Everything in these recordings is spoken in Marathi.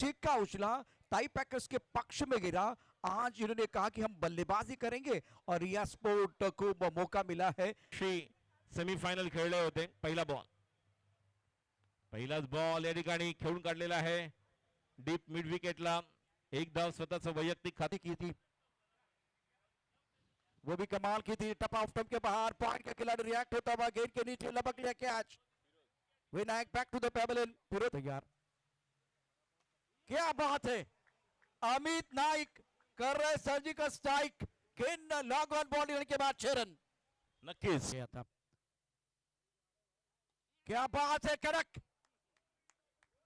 का उछला, टाई पैकर्स के पक्ष में गिरा। आज इन्होंने कहा कि हम बल्लेबाजी करेंगे और रिया स्पोर्ट को मौका मिला है। सेमीफायनल खेळले होते. पहिलाच बॉल या ठिकाणी खेळून काढलेला आहे डीप मिड विकेटला. एक धाव स्वतःचं वैयक्तिक खाते की थी वो भी कमाल की थी। टप ऑफ टप के बाहर पॉइंट का खिलाड़ी रिएक्ट होता हुआ गेट के नीचे लपक लिया catch. Vinayak back to the pebble, पूरे तैयार। क्या बात है, अमित नाइक कर रहे सर्जिकल स्ट्राइक। गेंद लॉन्ग ऑन बॉल लेने के बाद 6 रन। नक्कीच गया था। क्या बात है, कड़क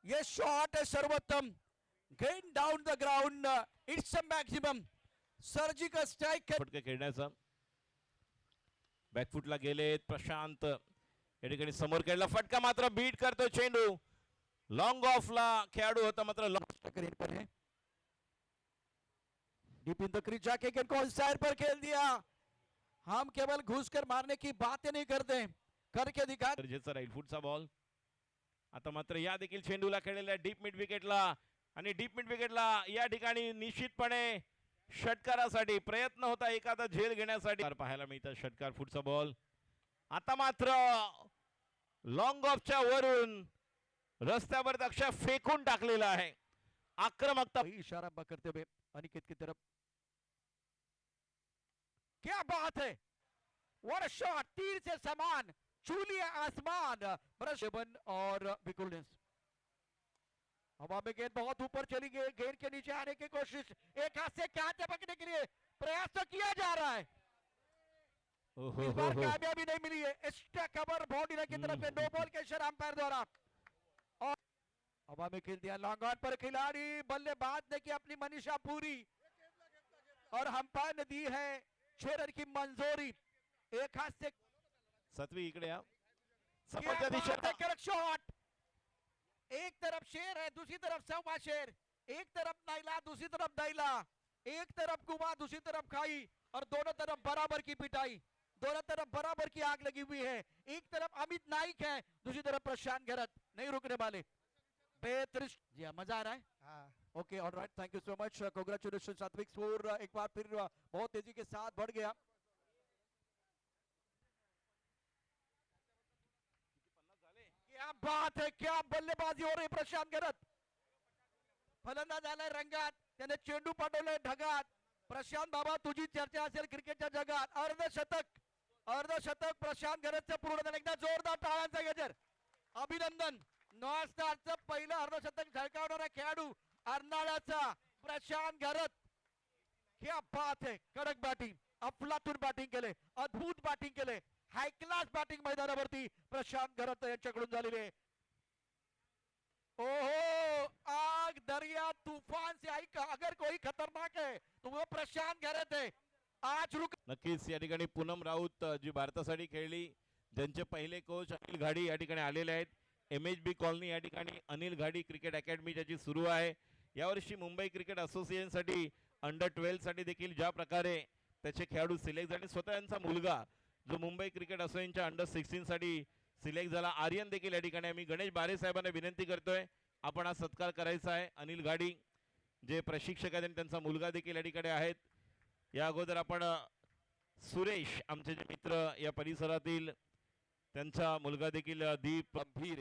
ये शॉट है सर्वोत्तम। गेंद down the ground, it's a maximum surgical strike. फटके खेळण्याचा बॅकफुटला गेलेत प्रशांत. या ठिकाणी समोर खेळला फटका मात्र बीट करतो चेंडू. लॉंग ऑफला खेळाडू होता मात्र ग्रीन पर है। डीप इन द क्रीज जाके गेंद को साइड पर खेल दिया। हम केवल घुसकर मारने की बातें नहीं करते, करके दिखा। गरजेचा राईट फुटचा बॉल. आता मात्र या देखील चेंडूला खेळलेला डीप मिड विकेटला आणि डीप मिड विकेटला या ठिकाणी निश्चितपणे षटकारासाठी प्रयत्न होता एखादा झेल घेण्यासाठी. पाहायला मिळतं षटकार फुटचा बॉल. आता मात्र लॉंग ऑफच्या वरून रस्त्यावर अक्षर फेकून टाकलेला आहे. आक्रमकता इशारा करते हुए अनिकेत की तरफ। क्या बात है, व्हाट अ शॉट, तीर से समान छू लिया आसमान। ब्रशबन और विकुलनेस हवा में गेंद बहुत ऊपर चली गई। गेंद के नीचे आने की कोशिश, एक हाथ से कैच पकड़ने के लिए प्रयास तो किया जा रहा है। इस बार कामयाबी नहीं मिली है। एक्स्ट्रा कवर बाउंड्री की तरफ से नो बॉल के इशारा अंपायर द्वारा। और हवा में खेल दिया लॉन्ग ऑन पर खिलाड़ी, बल्लेबाज ने की अपनी मनीषा पूरी और अंपायर ने दी है 6 रन की मंजूरी। एक हाथ से सातवी इकडे या समोरच्या दिशेने शॉट। एक तरफ शेर है, दूसरी तरफ सवा शेर। एक तरफ नाइला, दूसरी तरफ दैला। एक तरफ कुआं, दूसरी तरफ खाई और दोनों तरफ बराबर की पिटाई। दोनों तरफ बराबर की आग लगी हुई है। एक तरफ अमित नाइक है, दूसरी तरफ प्रशांत गहरत नहीं रुकने वाले। बेहतरीन जी हाँ, मजा आ रहा है। Okay alright, thank you so much, congratulation सात्विक। स्कोर एक बार फिर बहुत तेजी के साथ बढ़ गया। क्या बात है, क्या बल्लेबाजी हो रही प्रशांत गहरत। फलंदाज आलाय रंगात, त्याने चेंडू पाठवलाय ढगात। प्रशांत बाबा, तुझी चर्चा असेल क्रिकेटच्या जगात। अर्धशतक प्रशांत गहरतचं पूर्ण झालं। एकदा जोरदार टाळ्यांचा गजर, अभिनंदन। नॉन स्टारचं पहिलं अर्धशतक झळकावणारा खेळाडू अर्नाळ्याचा प्रशांत गहरत। क्या बात है, कडक बॅटिंग, अफलातून बॅटिंग केले, अद्भुत बॅटिंग केले, हाय क्लास बॅटिंग मैदानावरती प्रशांत गहरत यांच्याकडून झालेली आहे। ओहो, आग दरिया तूफान से आई, अगर कोई खतरनाक है तो वो प्रशांत गहरत है। आज रुक नक्कीच या ठिकाणी पूनम राऊत जी भारतासाठी खेळली, ज्यांचे पहिले कोच अनिल घाडी या ठिकाणी आलेले आहेत. MHB कॉलनी या ठिकाणी अनिल घाडी क्रिकेट अकॅडमी ज्याची सुरू आहे. यावर्षी मुंबई क्रिकेट असोसिएशनसाठी अंडर-12 साठी देखील ज्या प्रकारे त्याचे खेळाडू सिलेक्ट झाले, स्वतः यांचा मुलगा जो मुंबई क्रिकेट असोसिएशनच्या अंडर-16 साठी सिलेक्ट झाला, आर्यन देखील या ठिकाणी. आम्ही गणेश बारे साहेबांना विनंती करतोय आपण हा सत्कार करायचा आहे. अनिल घाडी जे प्रशिक्षक आहेत त्यांचा मुलगा देखील या ठिकाणी आहेत. या अगोदर आपण सुरेश आमचे जे मित्र या परिसरातील त्यांचा मुलगा देखील दीप गंभीर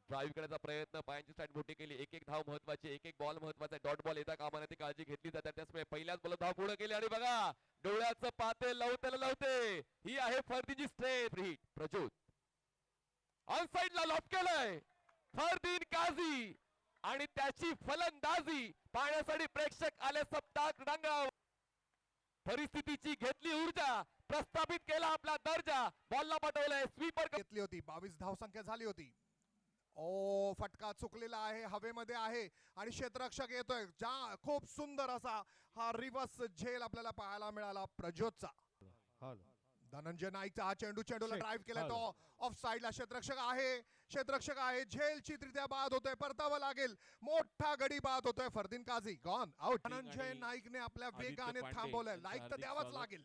ड्राईव्ह करण्याचा प्रयत्न, पायांची साईड मोठी केली. एक एक धाव महत्वाची, एक एक बॉल महत्वाचा. डॉट बॉल येता कामा नये काळजी घेतली जाते. त्याचमुळे पहिल्याच बॉल धाव पूर्ण केली आणि बघा डोळ्याचं पाते लवते. ही आहे फरदीची स्ट्रेट हिट. प्रज्योत ऑन साइडला लॉफ केलंय फरदीन काझी आणि त्याची फलंदाजी पाहण्यासाठी प्रेक्षक आले सप्ताह क्रीडांगणावर. परिस्थितीची घेतली ऊर्जा, प्रस्थापित केला आपला दर्जा. बॉलला पाठवलंय स्वीपर घेतली होती. 22 धावसंख्या झाली होती. ओ फटका चुकलेला आहे, हवेमध्ये आहे आणि क्षेत्ररक्षक येतोय. खूप सुंदर असा हा रिव्हर्स झेल आपल्याला पाहायला मिळाला प्रज्योतचा. धनंजय नाईकचा हा चेंडूला ड्राईव्ह केला तो ऑफ साइडला. क्षेत्ररक्षक आहे. झेल चित्रित्या बाद होतोय, परतावा लागेल. मोठा गडी बाद होतोय. Fardeen Kazi gone out. धनंजय नाईकने आपल्या वेगाने थांबवलंय. लाईक तर द्यावाच लागेल.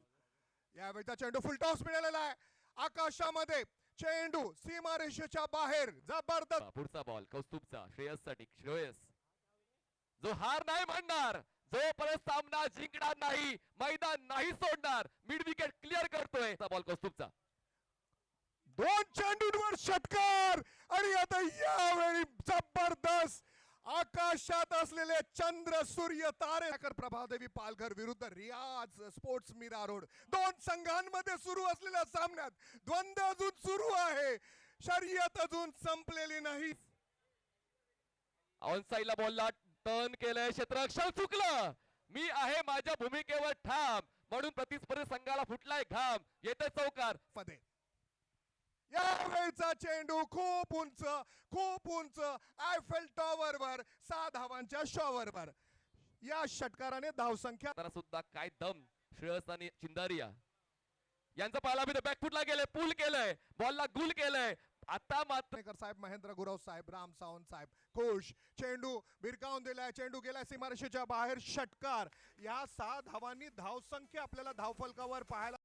यावेळीचा चेंडू फुल टॉस मिळालेला आहे. आकाशामध्ये चेंडू सीमारेषेच्या बाहेर जबरदस्त पुढचा बॉल कौस्तुभचा श्रेयससाठी. श्रेयस जो हार नाही म्हणणार, जोपर्यंत सामना जिंकणार नाही, मैदान नाही सोडणार, मिड विकेट क्लिअर करतोय बॉल कौस्तुभचा. 2 चेंडूंवर षटकार आणि आता यावेळी जबरदस्त आकाशात असलेले चंद्र सूर्य तारे. प्रभादेवी पालघर विरुद्ध रियाज स्पोर्ट्स मीरा रोड. 2 संघांमध्ये सुरू असलेल्या सामन्यात द्वंद्व अजून सुरू आहे. शर्यत अजून संपलेली नाही. ऑन साइडला बॉलला टर्न केलंय, क्षेत्ररक्षण चुकलं. मी आहे माझ्या भूमिकेवर ठाम म्हणून प्रतिस्पर्धी संघाला फुटलाय घाम. येते चौकार मध्ये यावेळचा चेंडू खूप उंच आयफेल टॉवर वर 6 धावांच्या शॉवर वर. या षटकाराने धावसंख्या जरा सुद्धा काय दम. श्रेयस आणि चिंदारिया यांचा पाला बी बॅकफुटला गेले, पुल केलंय, बॉलला गुल केलंय. आता मात्र साहेब, महेंद्र गुरव साहेब, राम सावंत साहेब खुश. चेंडू भिरकावून दिलाय, चेंडू गेलाय सीमारेषेच्या बाहेर. षटकार. या 6 धावांनी धावसंख्या आपल्याला धावफलकावर पाहायला